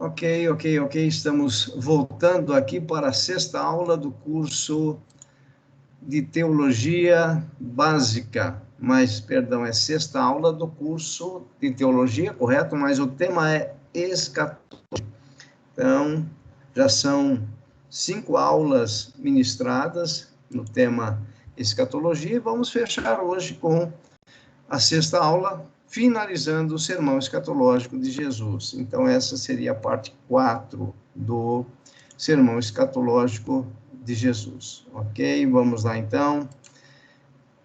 Ok. Estamos voltando aqui para a sexta aula do curso de Teologia Básica. É sexta aula do curso de Teologia, correto? Mas o tema é escatologia. Então, já são 5 aulas ministradas no tema escatologia e vamos fechar hoje com a sexta aula, finalizando o sermão escatológico de Jesus. Então, essa seria a parte 4 do sermão escatológico de Jesus. Ok? Vamos lá, então.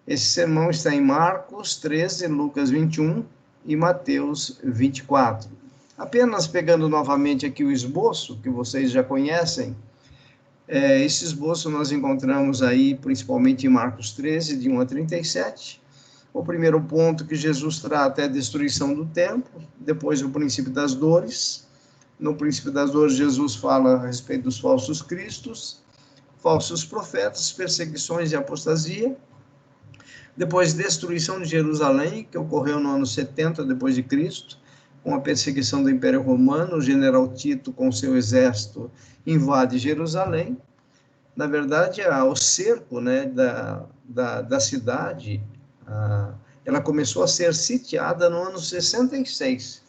Esse sermão está em Marcos 13, Lucas 21 e Mateus 24. Apenas pegando novamente aqui o esboço, que vocês já conhecem, esse esboço nós encontramos aí, principalmente em Marcos 13, de 1 a 37, o primeiro ponto que Jesus trata é a destruição do templo, depois o princípio das dores. No princípio das dores, Jesus fala a respeito dos falsos cristos, falsos profetas, perseguições e apostasia. Depois, destruição de Jerusalém, que ocorreu no ano 70 depois de Cristo, com a perseguição do Império Romano. O general Tito, com seu exército, invade Jerusalém. Na verdade, o cerco, né, da cidade, ela começou a ser sitiada no ano 66.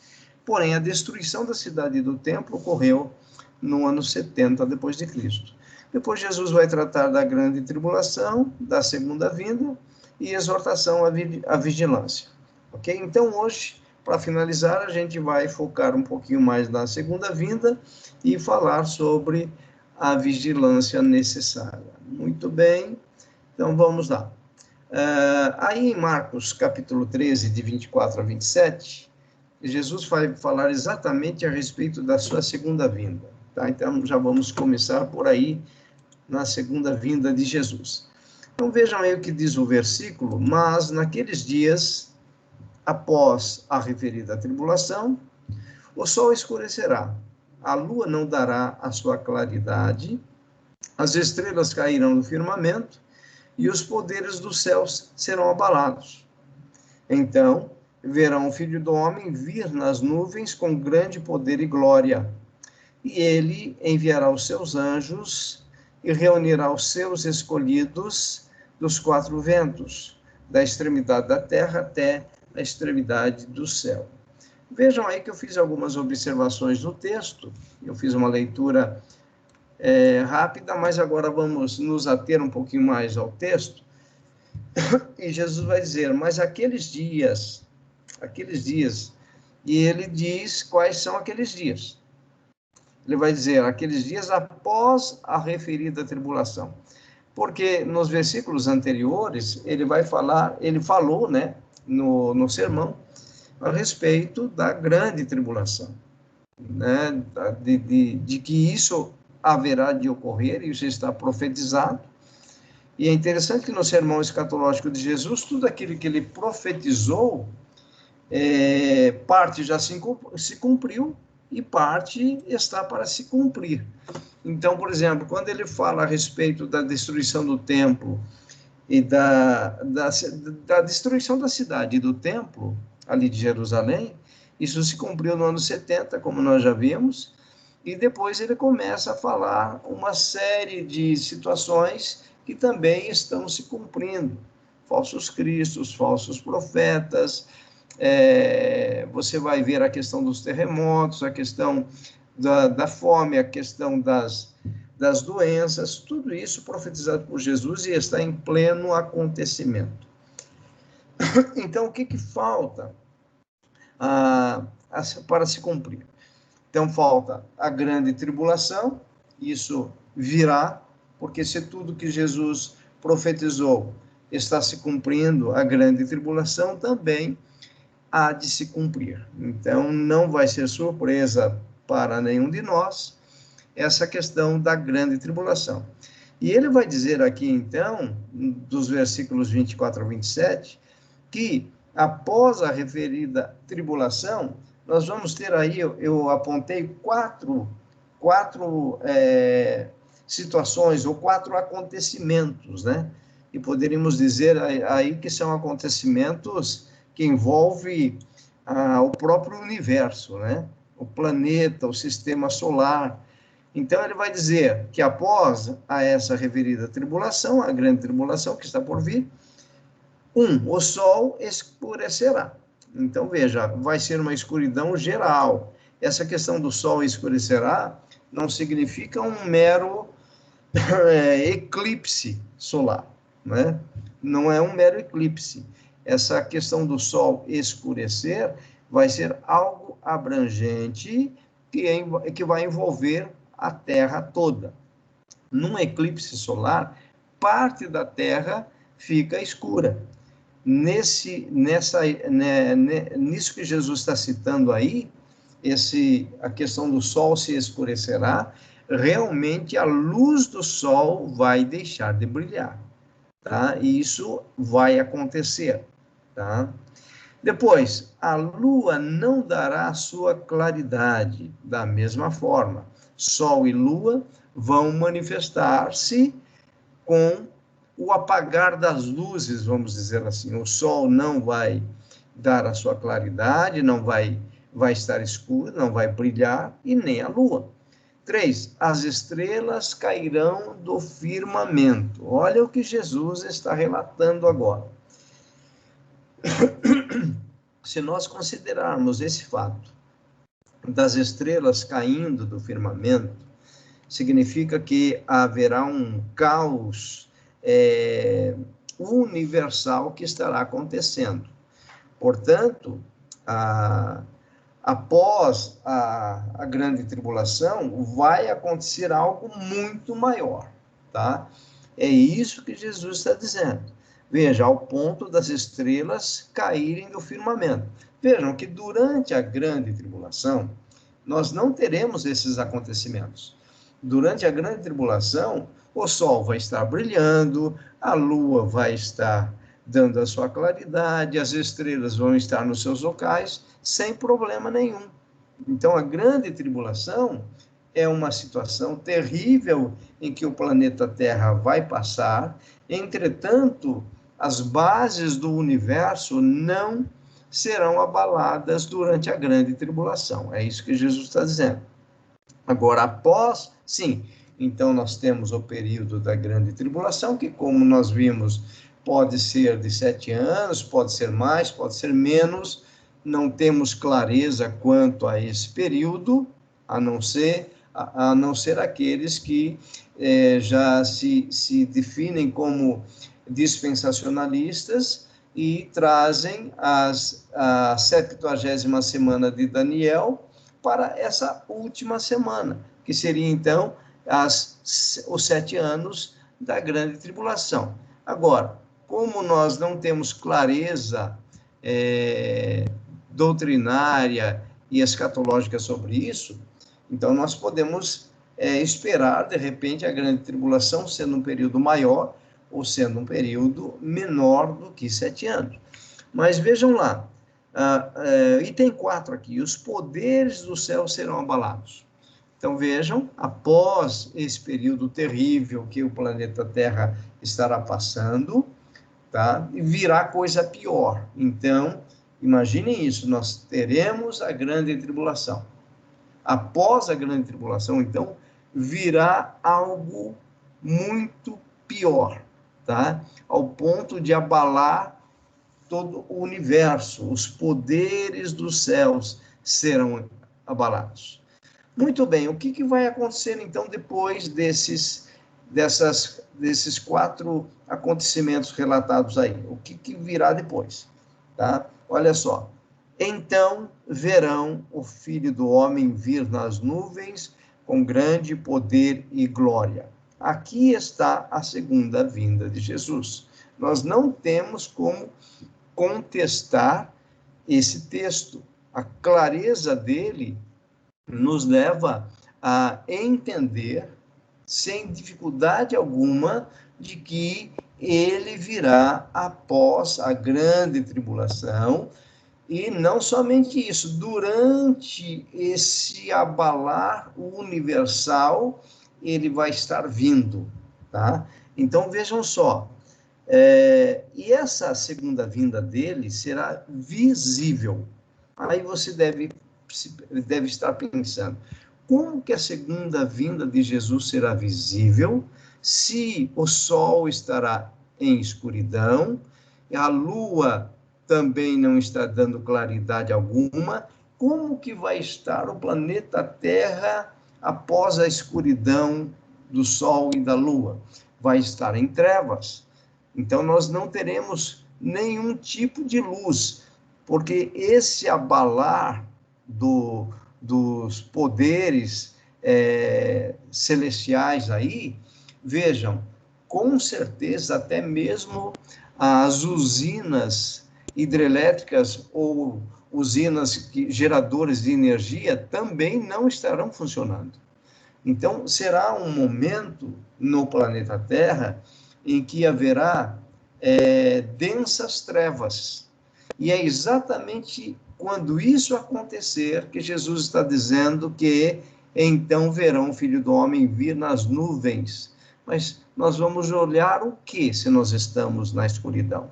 Porém, a destruição da cidade e do templo ocorreu no ano 70 depois de Cristo. Depois, Jesus vai tratar da grande tribulação, da segunda vinda e exortação à vigilância. Ok? Então, hoje, para finalizar, a gente vai focar um pouquinho mais na segunda vinda e falar sobre a vigilância necessária. Muito bem, então vamos lá. Aí em Marcos capítulo 13, de 24 a 27, Jesus vai falar exatamente a respeito da sua segunda vinda. Tá? Então já vamos começar por aí, na segunda vinda de Jesus. Então vejam aí o que diz o versículo: mas naqueles dias, após a referida tribulação, o sol escurecerá, a lua não dará a sua claridade, as estrelas cairão no firmamento e os poderes dos céus serão abalados. Então verão o Filho do Homem vir nas nuvens com grande poder e glória. E ele enviará os seus anjos e reunirá os seus escolhidos dos 4 ventos, da extremidade da terra até a extremidade do céu. Vejam aí que eu fiz algumas observações no texto, eu fiz uma leitura rápida, mas agora vamos nos ater um pouquinho mais ao texto. E Jesus vai dizer, mas aqueles dias, e ele diz quais são aqueles dias. Ele vai dizer, aqueles dias após a referida tribulação. Porque nos versículos anteriores, ele falou, né, no sermão, a respeito da grande tribulação, né, de que isso haverá de ocorrer, isso está profetizado. E é interessante que no sermão escatológico de Jesus, tudo aquilo que ele profetizou, parte já se cumpriu e parte está para se cumprir. Então, por exemplo, quando ele fala a respeito da destruição do templo e da destruição da cidade e do templo, ali de Jerusalém, isso se cumpriu no ano 70, como nós já vimos, e depois ele começa a falar uma série de situações que também estão se cumprindo. Falsos cristos, falsos profetas, você vai ver a questão dos terremotos, a questão da fome, a questão das doenças, tudo isso profetizado por Jesus e está em pleno acontecimento. Então, o que falta para se cumprir? Então, falta a grande tribulação, isso virá, porque se tudo que Jesus profetizou está se cumprindo, a grande tribulação também há de se cumprir. Então, não vai ser surpresa para nenhum de nós essa questão da grande tribulação. E ele vai dizer aqui, então, dos versículos 24 a 27, que após a referida tribulação, nós vamos ter aí, eu apontei quatro situações, ou 4 acontecimentos, né? E poderíamos dizer aí que são acontecimentos que envolvem o próprio universo, né? o planeta, o sistema solar. Então, ele vai dizer que após essa referida tribulação, a grande tribulação que está por vir, o sol escurecerá. Então, veja, vai ser uma escuridão geral. Essa questão do sol escurecerá não significa um mero eclipse solar, né? Não é um mero eclipse. Essa questão do sol escurecer vai ser algo abrangente que vai envolver a Terra toda. Num eclipse solar, parte da Terra fica escura. Nisso que Jesus está citando aí, a questão do sol se escurecerá, realmente a luz do sol vai deixar de brilhar, tá? E isso vai acontecer, tá? Depois, a lua não dará sua claridade da mesma forma. Sol e lua vão manifestar-se com o apagar das luzes, vamos dizer assim. O sol não vai dar a sua claridade, não vai estar escuro, não vai brilhar, e nem a lua. 3, as estrelas cairão do firmamento. Olha o que Jesus está relatando agora. Se nós considerarmos esse fato das estrelas caindo do firmamento, significa que haverá um caos universal que estará acontecendo. Portanto, após a grande tribulação, vai acontecer algo muito maior, tá? É isso que Jesus está dizendo. Veja, ao ponto das estrelas caírem do firmamento. Vejam que durante a grande tribulação, nós não teremos esses acontecimentos. Durante a grande tribulação, o sol vai estar brilhando, a lua vai estar dando a sua claridade, as estrelas vão estar nos seus locais, sem problema nenhum. Então, a grande tribulação é uma situação terrível em que o planeta Terra vai passar, entretanto, as bases do universo não serão abaladas durante a grande tribulação. É isso que Jesus está dizendo. Agora, após, sim, então nós temos o período da grande tribulação, que, como nós vimos, pode ser de 7 anos, pode ser mais, pode ser menos, não temos clareza quanto a esse período, a não ser aqueles que já se definem como dispensacionalistas e trazem a 70ª semana de Daniel para essa última semana, que seria, então, os 7 anos da grande tribulação. Agora, como nós não temos clareza doutrinária e escatológica sobre isso, então nós podemos esperar, de repente, a grande tribulação sendo um período maior ou sendo um período menor do que 7 anos. Mas vejam lá, item 4 aqui, os poderes do céu serão abalados. Então vejam, após esse período terrível que o planeta Terra estará passando, tá? Virá coisa pior. Então, imaginem isso, nós teremos a grande tribulação. Após a grande tribulação, então, virá algo muito pior, tá? Ao ponto de abalar todo o universo, os poderes dos céus serão abalados. Muito bem, o que vai acontecer, então, depois desses 4 acontecimentos relatados aí? O que virá depois? Tá? Olha só. Então verão o Filho do Homem vir nas nuvens com grande poder e glória. Aqui está a segunda vinda de Jesus. Nós não temos como contestar esse texto. A clareza dele nos leva a entender, sem dificuldade alguma, de que ele virá após a grande tribulação, e não somente isso, durante esse abalar universal, ele vai estar vindo, tá? Então, vejam só, e essa segunda vinda dele será visível. Aí você deve deve estar pensando: como que a segunda vinda de Jesus será visível se o sol estará em escuridão, a lua também não está dando claridade alguma? Como que vai estar o planeta Terra após a escuridão do sol e da lua? Vai estar em trevas. Então, nós não teremos nenhum tipo de luz, porque esse abalar dos poderes celestiais aí, vejam, com certeza até mesmo as usinas hidrelétricas ou usinas geradoras de energia também não estarão funcionando. Então, será um momento no planeta Terra em que haverá densas trevas. E é exatamente quando isso acontecer que Jesus está dizendo que então verão o Filho do Homem vir nas nuvens. Mas nós vamos olhar o que se nós estamos na escuridão?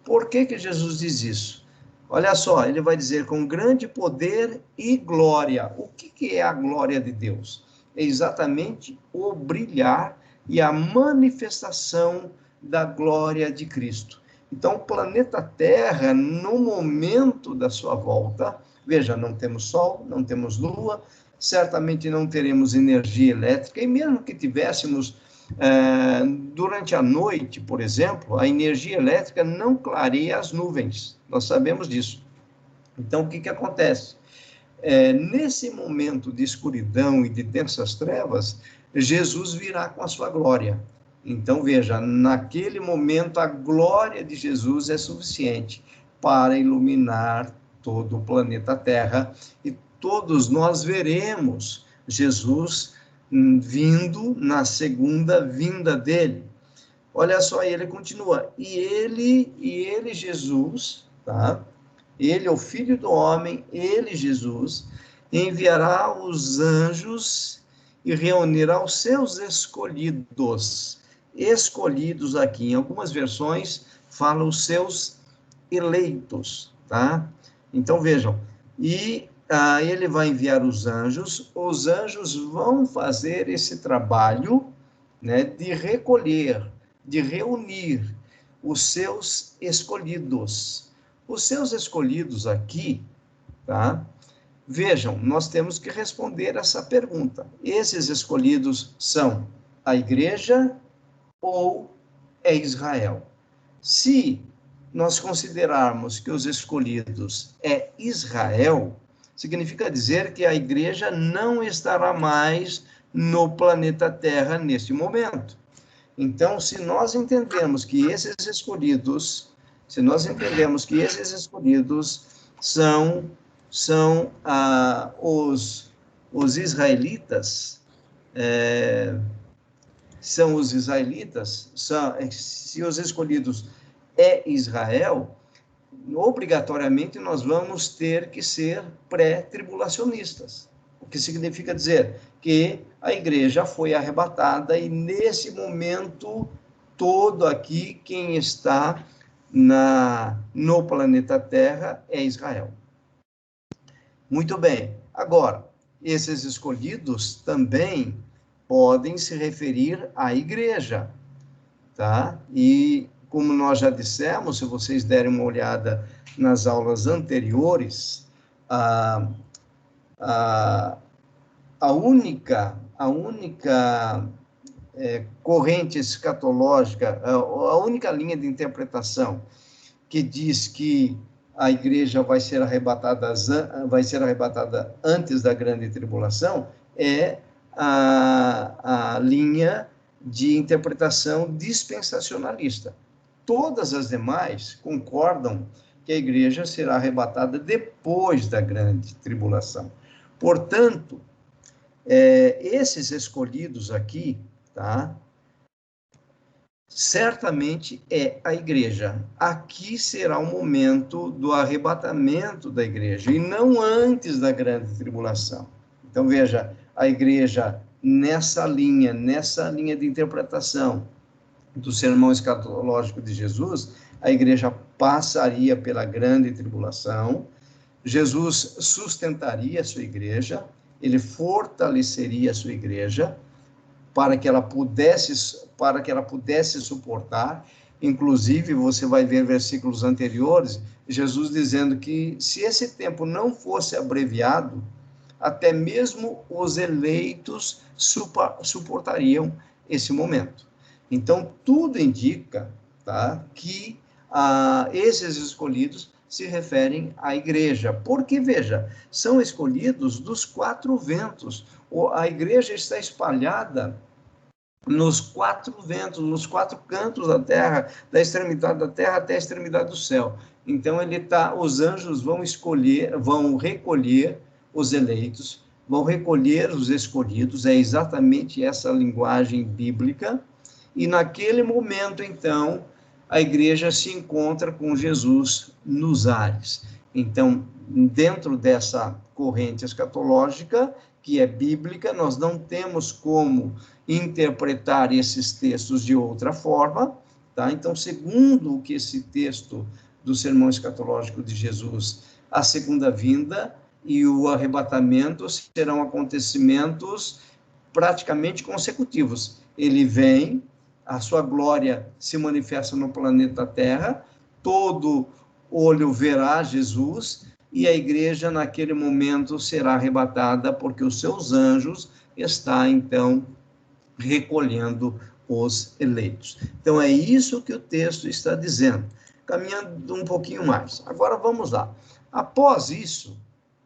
Por que Jesus diz isso? Olha só, ele vai dizer com grande poder e glória. O que é a glória de Deus? É exatamente o brilhar e a manifestação da glória de Cristo. Então, o planeta Terra, no momento da sua volta, veja, não temos sol, não temos lua, certamente não teremos energia elétrica, e mesmo que tivéssemos, durante a noite, por exemplo, a energia elétrica não clareia as nuvens, nós sabemos disso. Então, o que acontece? Nesse momento de escuridão e de densas trevas, Jesus virá com a sua glória. Então, veja, naquele momento, a glória de Jesus é suficiente para iluminar todo o planeta Terra, e todos nós veremos Jesus vindo na segunda vinda dele. Olha só, ele continua: e ele, Jesus, tá? Ele, o Filho do Homem, ele, Jesus, enviará os anjos e reunirá os seus escolhidos. Escolhidos aqui, em algumas versões, falam os seus eleitos, tá? Então, vejam, e ele vai enviar os anjos vão fazer esse trabalho, né, de recolher, de reunir os seus escolhidos. Os seus escolhidos aqui, tá? Vejam, nós temos que responder essa pergunta. Esses escolhidos são a igreja ou é Israel? Se nós considerarmos que os escolhidos é Israel, significa dizer que a igreja não estará mais no planeta Terra neste momento. Então, se nós entendemos que esses escolhidos são os israelitas, se os escolhidos é Israel, obrigatoriamente nós vamos ter que ser pré-tribulacionistas. O que significa dizer que a igreja foi arrebatada e nesse momento todo aqui quem está no planeta Terra é Israel. Muito bem. Agora, esses escolhidos também podem se referir à igreja, tá? E como nós já dissemos, se vocês derem uma olhada nas aulas anteriores, a única corrente escatológica, a única linha de interpretação que diz que a igreja vai ser arrebatada antes da grande tribulação é a linha de interpretação dispensacionalista. Todas as demais concordam que a igreja será arrebatada depois da grande tribulação. Portanto, esses escolhidos aqui, tá? Certamente é a igreja. Aqui será o momento do arrebatamento da igreja, e não antes da grande tribulação. Então, veja, a igreja nessa linha de interpretação do sermão escatológico de Jesus, a igreja passaria pela grande tribulação. Jesus sustentaria a sua igreja, ele fortaleceria a sua igreja para que ela pudesse suportar. Inclusive, você vai ver versículos anteriores, Jesus dizendo que se esse tempo não fosse abreviado, até mesmo os eleitos suportariam esse momento. Então, tudo indica, tá, que esses escolhidos se referem à igreja, porque, veja, são escolhidos dos 4 ventos. A igreja está espalhada nos 4 ventos, nos 4 cantos da terra, da extremidade da terra até a extremidade do céu. Então, os anjos vão recolher os eleitos, vão recolher os escolhidos, é exatamente essa linguagem bíblica, e naquele momento, então, a igreja se encontra com Jesus nos ares. Então, dentro dessa corrente escatológica, que é bíblica, nós não temos como interpretar esses textos de outra forma, tá? Então, segundo o que esse texto do sermão escatológico de Jesus, a segunda vinda e o arrebatamento serão acontecimentos praticamente consecutivos. Ele vem, a sua glória se manifesta no planeta Terra, todo olho verá Jesus, e a igreja naquele momento será arrebatada, porque os seus anjos estão, então, recolhendo os eleitos. Então, é isso que o texto está dizendo. Caminhando um pouquinho mais. Agora, vamos lá. Após isso,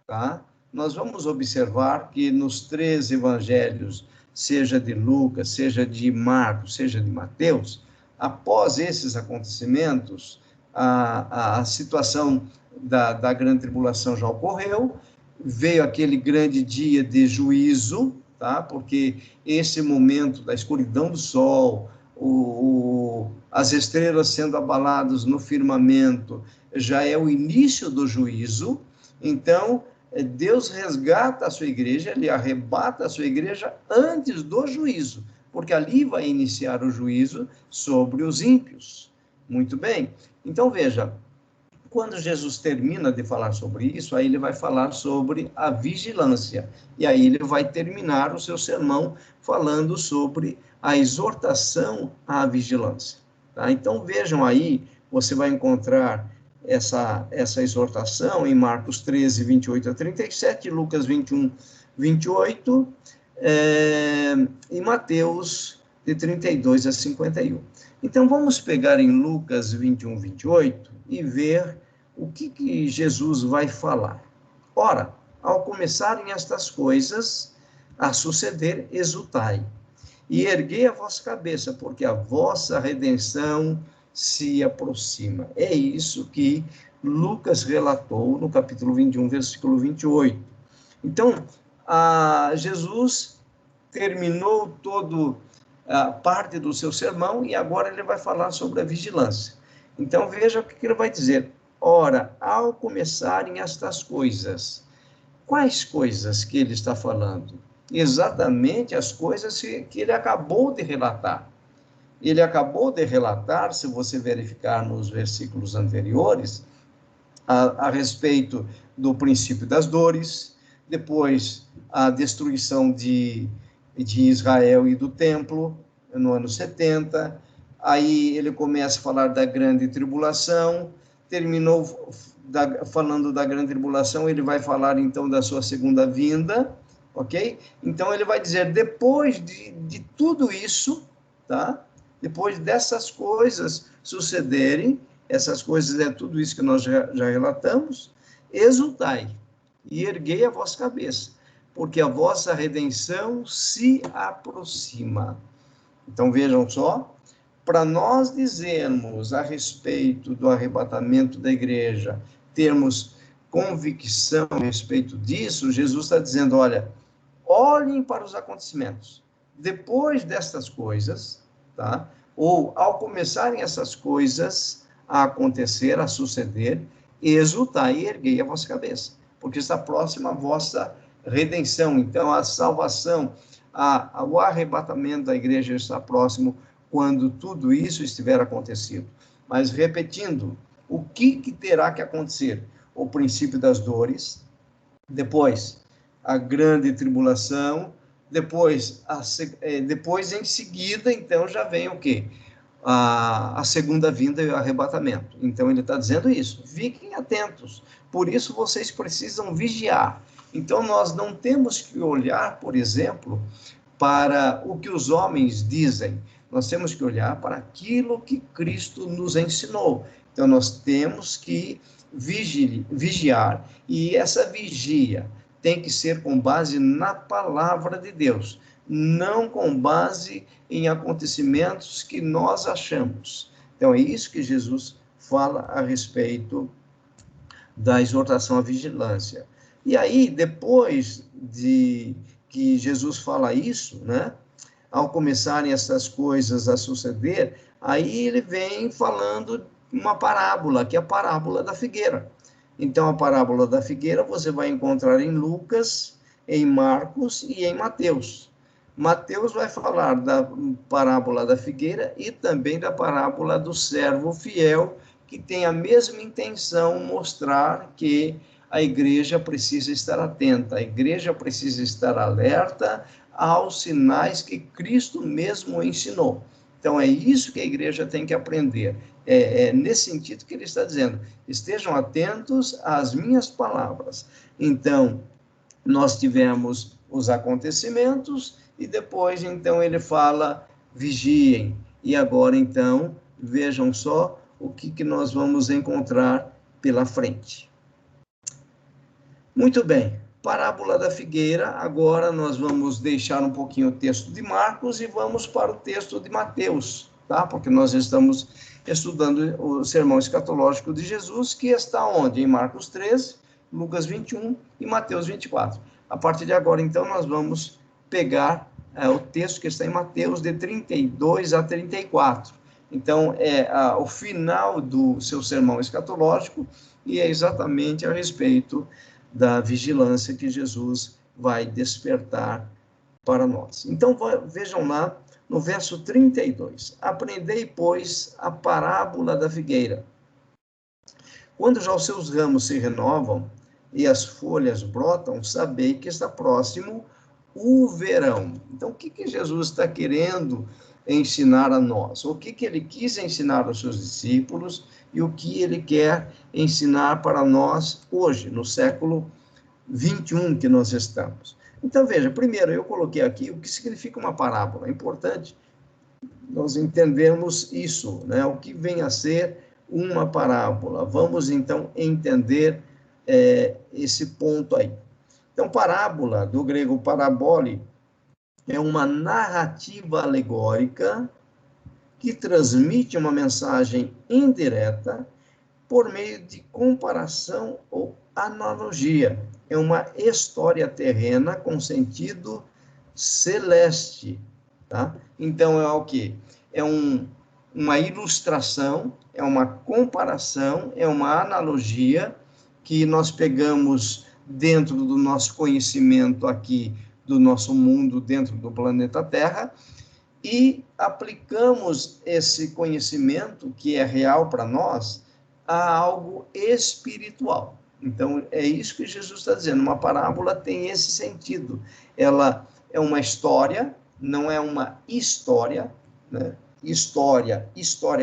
tá, nós vamos observar que nos 3 evangelhos, seja de Lucas, seja de Marcos, seja de Mateus, após esses acontecimentos, a situação da grande tribulação já ocorreu, veio aquele grande dia de juízo, tá? Porque esse momento da escuridão do sol, as estrelas sendo abaladas no firmamento, já é o início do juízo. Então, Deus resgata a sua igreja, ele arrebata a sua igreja antes do juízo, porque ali vai iniciar o juízo sobre os ímpios. Muito bem. Então, veja, quando Jesus termina de falar sobre isso, aí ele vai falar sobre a vigilância. E aí ele vai terminar o seu sermão falando sobre a exortação à vigilância. Tá? Então, vejam aí, você vai encontrar essa exortação em Marcos 13, 28 a 37, Lucas 21, 28, e Mateus de 32 a 51. Então, vamos pegar em Lucas 21, 28 e ver o que Jesus vai falar. Ora, ao começarem estas coisas a suceder, exultai, e erguei a vossa cabeça, porque a vossa redenção se aproxima. É isso que Lucas relatou no capítulo 21, versículo 28. Então, Jesus terminou toda a parte do seu sermão e agora ele vai falar sobre a vigilância. Então, veja o que ele vai dizer. Ora, ao começarem estas coisas, quais coisas que ele está falando? Exatamente as coisas que ele acabou de relatar. Ele acabou de relatar, se você verificar nos versículos anteriores, a respeito do princípio das dores, depois a destruição de Israel e do templo, no ano 70, aí ele começa a falar da grande tribulação, terminou falando da grande tribulação, ele vai falar então da sua segunda vinda, ok? Então ele vai dizer, depois de tudo isso, tá? Depois dessas coisas sucederem, essas coisas é tudo isso que nós já relatamos, exultai e erguei a vossa cabeça, porque a vossa redenção se aproxima. Então vejam só, para nós dizermos a respeito do arrebatamento da igreja, termos convicção a respeito disso, Jesus está dizendo, olha, olhem para os acontecimentos. Depois destas coisas, tá? Ou ao começarem essas coisas a acontecer, a suceder, exultai e erguei a vossa cabeça, porque está próxima a vossa redenção. Então, a salvação, o arrebatamento da igreja está próximo quando tudo isso estiver acontecido. Mas, repetindo, o que terá que acontecer? o princípio das dores, depois a grande tribulação, depois em seguida, então, já vem o quê? A segunda vinda e o arrebatamento. Então, ele está dizendo isso. Fiquem atentos. Por isso, vocês precisam vigiar. Então, nós não temos que olhar, por exemplo, para o que os homens dizem. Nós temos que olhar para aquilo que Cristo nos ensinou. Então, nós temos que vigiar. E essa vigia tem que ser com base na palavra de Deus, não com base em acontecimentos que nós achamos. Então, é isso que Jesus fala a respeito da exortação à vigilância. E aí, depois de que Jesus fala isso, né, ao começarem essas coisas a suceder, aí ele vem falando uma parábola, que é a parábola da figueira. Então, a parábola da figueira você vai encontrar em Lucas, em Marcos e em Mateus. Mateus vai falar da parábola da figueira e também da parábola do servo fiel, que tem a mesma intenção, mostrar que a igreja precisa estar atenta, a igreja precisa estar alerta aos sinais que Cristo mesmo ensinou. Então, é isso que a igreja tem que aprender. É nesse sentido que ele está dizendo, estejam atentos às minhas palavras. Então, nós tivemos os acontecimentos e depois, então, ele fala, vigiem. E agora, então, vejam só o que nós vamos encontrar pela frente. Muito bem, parábola da figueira, agora nós vamos deixar um pouquinho o texto de Marcos e vamos para o texto de Mateus, tá? Porque nós estamos estudando o sermão escatológico de Jesus, que está onde? Em Marcos 13, Lucas 21 e Mateus 24. A partir de agora, então, nós vamos pegar o texto que está em Mateus, de 32 a 34. Então, o final do seu sermão escatológico e é exatamente a respeito da vigilância que Jesus vai despertar para nós. Então, vejam lá no verso 32. Aprendei, pois, a parábola da figueira. Quando já os seus ramos se renovam e as folhas brotam, sabei que está próximo o verão. Então, o que Jesus está querendo ensinar a nós? O que ele quis ensinar aos seus discípulos e o que ele quer ensinar para nós hoje, no século 21 que nós estamos. Então, veja, primeiro eu coloquei aqui o que significa uma parábola. É importante nós entendermos isso, né? O que vem a ser uma parábola. Vamos, então, entender esse ponto aí. Então, parábola, do grego parabole, é uma narrativa alegórica que transmite uma mensagem indireta por meio de comparação ou analogia. É uma história terrena com sentido celeste, tá? Então, é o quê? É uma ilustração, é uma comparação, é uma analogia que nós pegamos dentro do nosso conhecimento aqui, do nosso mundo, dentro do planeta Terra, e aplicamos esse conhecimento, que é real para nós, a algo espiritual. Então, é isso que Jesus está dizendo. Uma parábola tem esse sentido. Ela é uma história, não é uma história, né? História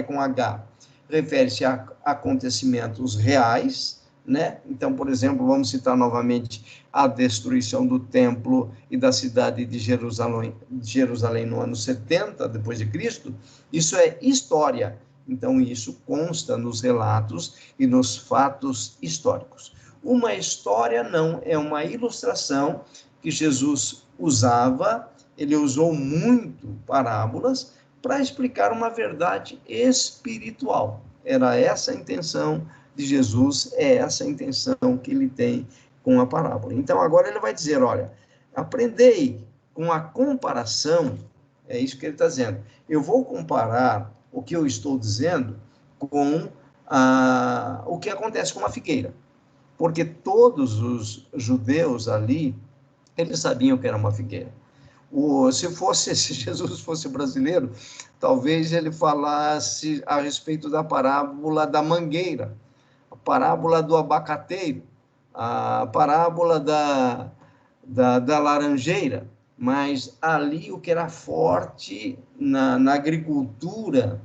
com H, refere-se a acontecimentos reais, né? Então, por exemplo, vamos citar novamente a destruição do templo e da cidade de Jerusalém no ano 70 depois de Cristo. Isso é história. Então, isso consta nos relatos e nos fatos históricos. Uma história não, é uma ilustração que Jesus usava, ele usou muito parábolas para explicar uma verdade espiritual. Era essa a intenção de Jesus, é essa a intenção que ele tem com a parábola. Então, agora ele vai dizer, olha, aprendei com a comparação, é isso que ele está dizendo. Eu vou comparar o que eu estou dizendo com o que acontece com a figueira. Porque todos os judeus ali, eles sabiam que era uma figueira. Se Jesus fosse brasileiro, talvez ele falasse a respeito da parábola da mangueira. parábola do abacateiro, a parábola da laranjeira, mas ali o que era forte na agricultura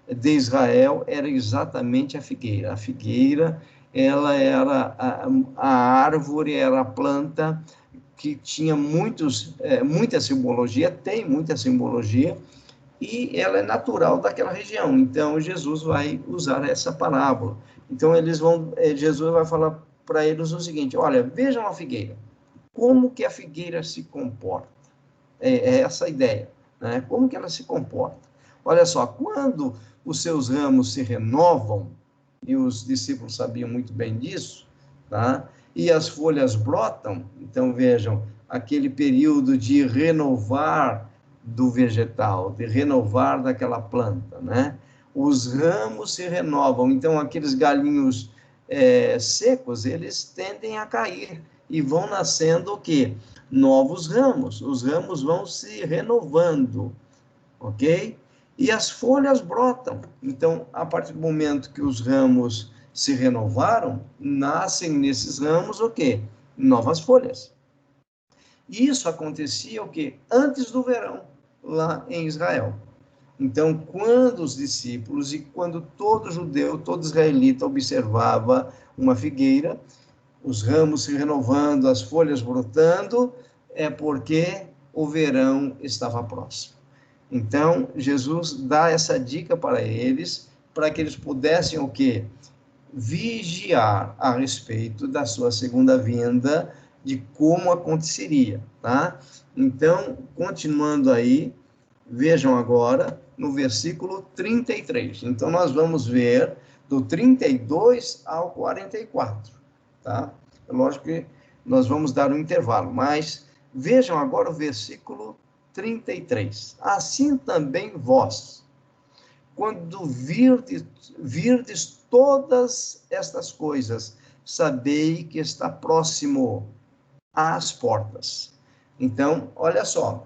de Israel era exatamente a figueira. A figueira, ela era a árvore, era a planta que tinha muita simbologia, tem muita simbologia, e ela é natural daquela região. Então, Jesus vai usar essa parábola. Então, Jesus vai falar para eles o seguinte: olha, vejam a figueira. Como que a figueira se comporta? É essa a ideia, né? Como que ela se comporta? Olha só, quando os seus ramos se renovam, e os discípulos sabiam muito bem disso, tá? E as folhas brotam, então vejam, aquele período de renovar do vegetal, de renovar daquela planta, né? Os ramos se renovam, então aqueles galinhos secos, eles tendem a cair e vão nascendo o quê? Novos ramos. Os ramos vão se renovando, ok? E as folhas brotam. Então, a partir do momento que os ramos se renovaram, nascem nesses ramos o quê? Novas folhas. Isso acontecia o quê? Antes do verão, lá em Israel. Então, quando os discípulos e quando todo judeu, todo israelita observava uma figueira, os ramos se renovando, as folhas brotando, é porque o verão estava próximo. Então, Jesus dá essa dica para que eles pudessem o quê? Vigiar a respeito da sua segunda vinda, de como aconteceria, tá? Então, continuando aí, vejam agora no versículo 33. Então, nós vamos ver do 32 ao 44, tá? É lógico que nós vamos dar um intervalo, mas vejam agora o versículo 33. Assim também vós, quando virdes todas estas coisas, sabei que está próximo às portas. Então, olha só,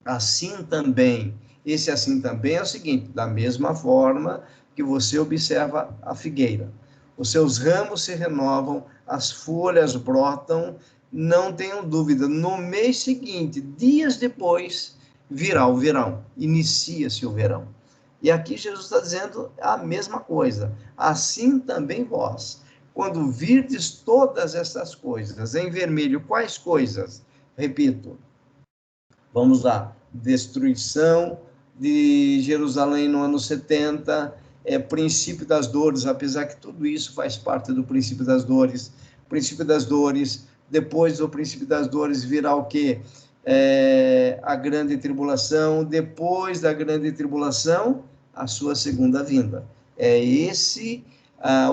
assim também, esse assim também é o seguinte: da mesma forma que você observa a figueira, os seus ramos se renovam, as folhas brotam, não tenham dúvida, no mês seguinte, dias depois, virá o verão, inicia-se o verão. E aqui Jesus está dizendo a mesma coisa. Assim também vós, quando virdes todas essas coisas, em vermelho, quais coisas? Repito, vamos lá, destruição de Jerusalém no ano 70, princípio das dores, apesar que tudo isso faz parte do princípio das dores. Princípio das dores, depois do princípio das dores virá o quê? A grande tribulação, depois da grande tribulação, a sua segunda vinda. É esse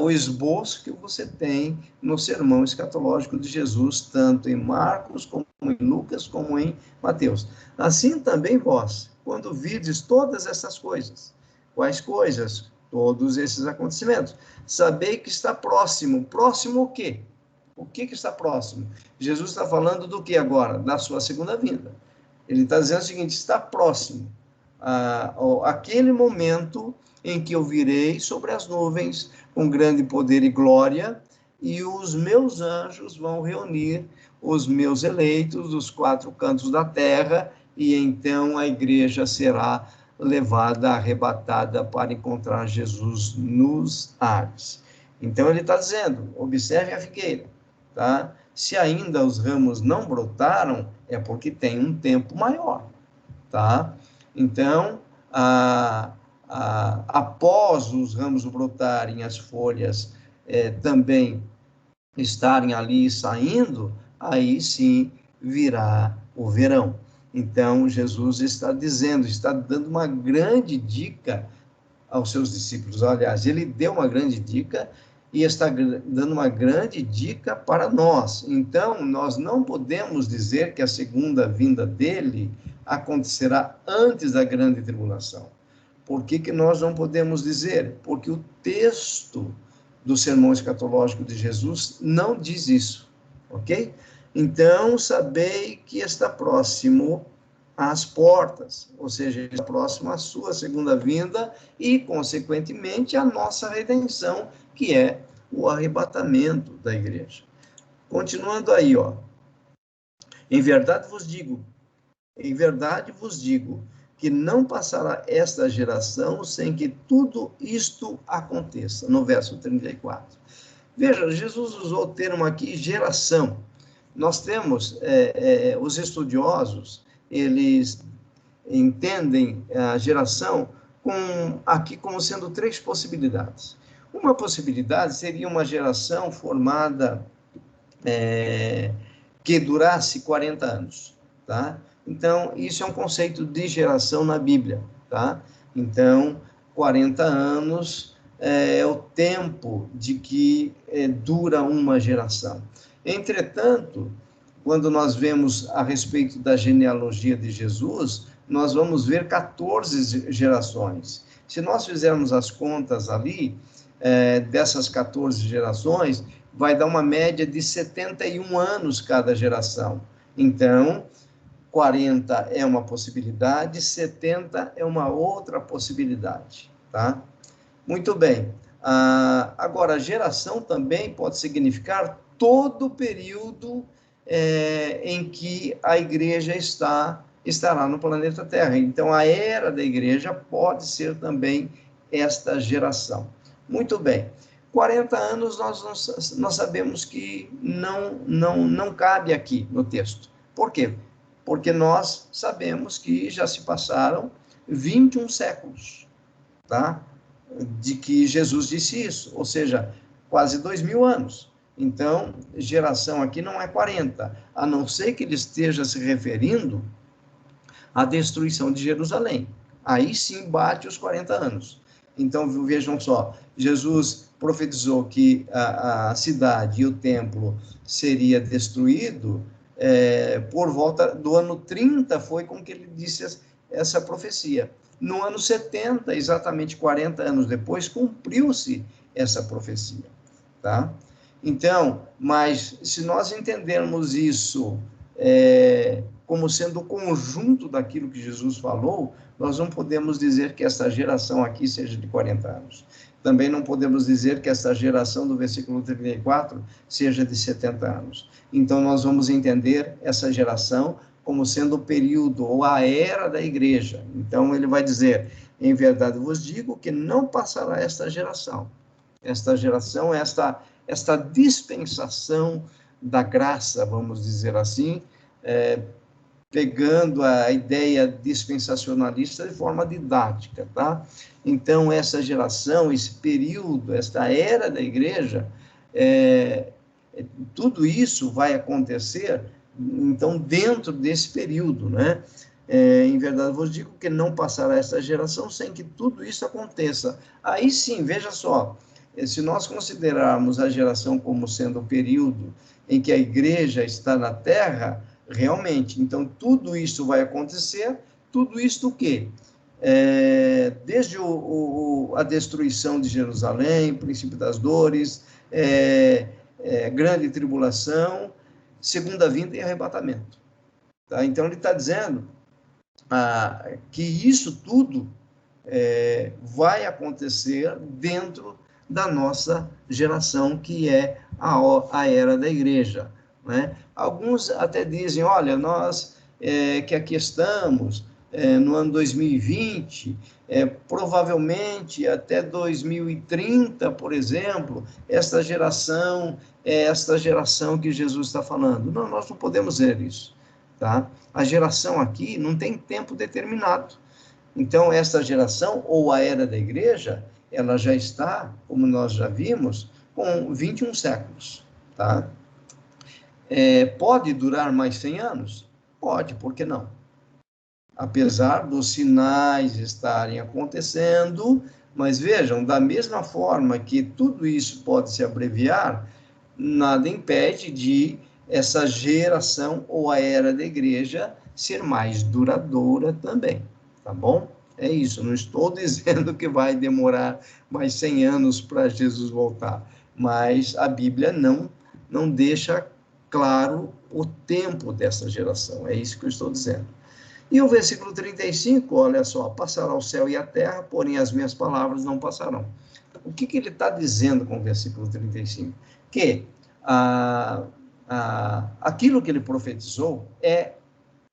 o esboço que você tem no sermão escatológico de Jesus, tanto em Marcos, como em Lucas, como em Mateus. Assim também vós, quando vides todas essas coisas. Quais coisas? Todos esses acontecimentos. Sabei que está próximo. Próximo o quê? O que está próximo? Jesus está falando do que agora? Da sua segunda vinda. Ele está dizendo o seguinte: está próximo aquele momento em que eu virei sobre as nuvens com grande poder e glória, e os meus anjos vão reunir os meus eleitos dos quatro cantos da terra, e então a igreja será levada, arrebatada para encontrar Jesus nos ares. Então ele está dizendo: observe a figueira, tá? Se ainda os ramos não brotaram, é porque tem um tempo maior, tá? Então, após os ramos brotarem, as folhas também estarem ali saindo, aí sim virá o verão. Então, Jesus está dizendo, está dando uma grande dica aos seus discípulos. Aliás, ele deu uma grande dica e está dando uma grande dica para nós. Então, nós não podemos dizer que a segunda vinda dele acontecerá antes da grande tribulação. Por que nós não podemos dizer? Porque o texto do sermão escatológico de Jesus não diz isso, ok? Então, sabei que está próximo às portas, ou seja, está próximo à sua segunda vinda e, consequentemente, à nossa redenção, que é o arrebatamento da igreja. Continuando aí, ó. Em verdade vos digo, que não passará esta geração sem que tudo isto aconteça. No verso 34. Veja, Jesus usou o termo aqui, geração. Nós temos, os estudiosos, eles entendem a geração aqui como sendo 3 possibilidades. Uma possibilidade seria uma geração formada que durasse 40 anos, tá? Então, isso é um conceito de geração na Bíblia, tá? Então, 40 anos é o tempo de que dura uma geração. Entretanto, quando nós vemos a respeito da genealogia de Jesus, nós vamos ver 14 gerações. Se nós fizermos as contas ali, dessas 14 gerações, vai dar uma média de 71 anos cada geração. Então, 40 é uma possibilidade, 70 é uma outra possibilidade, tá? Muito bem. Agora, geração também pode significar todo o período em que a igreja estará no planeta Terra. Então, a era da igreja pode ser também esta geração. Muito bem. 40 anos nós sabemos que não cabe aqui no texto. Por quê? Porque nós sabemos que já se passaram 21 séculos, tá? De que Jesus disse isso, ou seja, quase 2000 anos. Então, geração aqui não é 40, a não ser que ele esteja se referindo à destruição de Jerusalém. Aí sim bate os 40 anos. Então, vejam só, Jesus profetizou que a cidade e o templo seria destruído por volta do ano 30, foi com que ele disse essa profecia. No ano 70, exatamente 40 anos depois, cumpriu-se essa profecia, tá? Então, mas se nós entendermos isso como sendo o conjunto daquilo que Jesus falou, nós não podemos dizer que essa geração aqui seja de 40 anos. Também não podemos dizer que essa geração do versículo 34 seja de 70 anos. Então, nós vamos entender essa geração como sendo o período ou a era da igreja. Então, ele vai dizer, em verdade vos digo que não passará esta geração, esta dispensação da graça, vamos dizer assim, pegando a ideia dispensacionalista de forma didática, tá? Então, essa geração, esse período, esta era da igreja, tudo isso vai acontecer, então, dentro desse período, né? Em verdade, vos digo que não passará essa geração sem que tudo isso aconteça. Aí sim, veja só, se nós considerarmos a geração como sendo o período em que a igreja está na terra, realmente, então, tudo isso vai acontecer, tudo isso o quê? Desde a destruição de Jerusalém, princípio das dores, grande tribulação, segunda vinda e arrebatamento. Tá? Então, ele está dizendo que isso tudo vai acontecer dentro da nossa geração, que é a era da igreja. Né? Alguns até dizem, olha, nós que aqui estamos no ano 2020, provavelmente até 2030, por exemplo, esta geração é esta geração que Jesus está falando. Não, nós não podemos ver isso. Tá? A geração aqui não tem tempo determinado. Então, esta geração, ou a era da igreja, ela já está, como nós já vimos, com 21 séculos. Tá? Pode durar mais 100 anos? Pode, por que não? Apesar dos sinais estarem acontecendo, mas vejam, da mesma forma que tudo isso pode se abreviar, nada impede de essa geração ou a era da igreja ser mais duradoura também, tá bom? É isso, não estou dizendo que vai demorar mais 100 anos para Jesus voltar, mas a Bíblia não deixa claro o tempo dessa geração, é isso que eu estou dizendo. E o versículo 35, olha só, passará o céu e a terra, porém as minhas palavras não passarão. O que ele está dizendo com o versículo 35? Que aquilo que ele profetizou é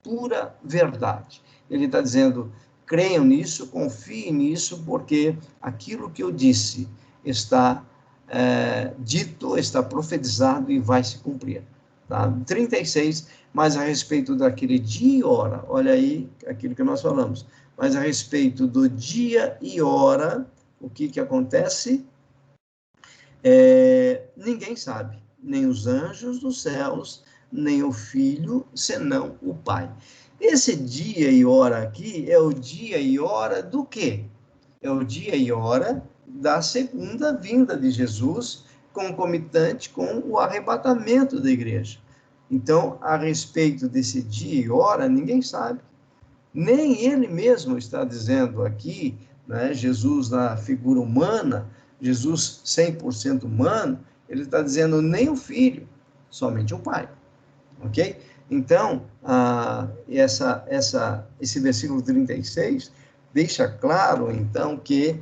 pura verdade. Ele está dizendo, creiam nisso, confiem nisso, porque aquilo que eu disse está dito, está profetizado e vai se cumprir. Tá? 36, mas a respeito daquele dia e hora, olha aí aquilo que nós falamos, mas a respeito do dia e hora, o que acontece? Ninguém sabe, nem os anjos dos céus, nem o Filho, senão o Pai. Esse dia e hora aqui é o dia e hora do quê? É o dia e hora da segunda vinda de Jesus, concomitante com o arrebatamento da igreja. Então, a respeito desse dia e hora, ninguém sabe. Nem ele mesmo está dizendo aqui, né, Jesus na figura humana, Jesus 100% humano, ele está dizendo nem o Filho, somente o Pai. Ok? Então, esse versículo 36 deixa claro, então, que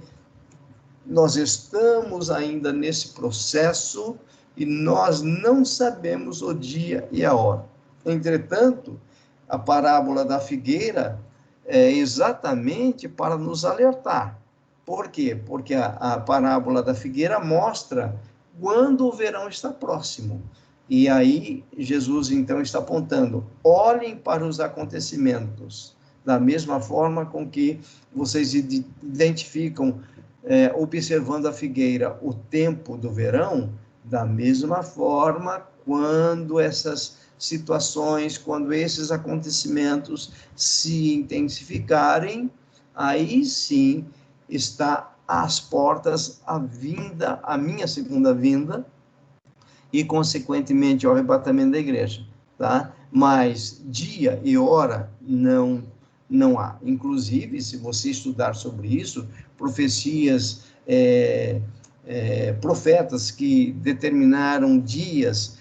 nós estamos ainda nesse processo e nós não sabemos o dia e a hora. Entretanto, a parábola da figueira é exatamente para nos alertar. Por quê? Porque a parábola da figueira mostra quando o verão está próximo. E aí, Jesus, então, está apontando, olhem para os acontecimentos, da mesma forma com que vocês identificam, observando a figueira, o tempo do verão, da mesma forma, quando essas situações, quando esses acontecimentos se intensificarem, aí sim está às portas a minha segunda vinda, e, consequentemente, o arrebatamento da igreja, tá? Mas dia e hora não há. Inclusive, se você estudar sobre isso, profecias, profetas que determinaram dias,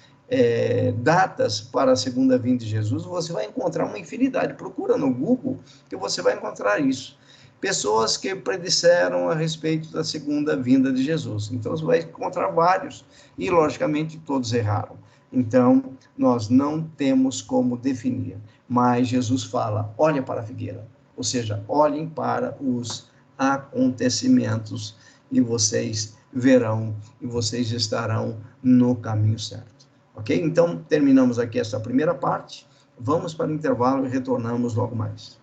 datas para a segunda vinda de Jesus, você vai encontrar uma infinidade. Procura no Google que você vai encontrar isso. Pessoas que predisseram a respeito da segunda vinda de Jesus. Então, você vai encontrar vários, e, logicamente, todos erraram. Então, nós não temos como definir, mas Jesus fala, olha para a figueira, ou seja, olhem para os acontecimentos, e vocês verão, e vocês estarão no caminho certo. Ok? Então, terminamos aqui essa primeira parte, vamos para o intervalo e retornamos logo mais.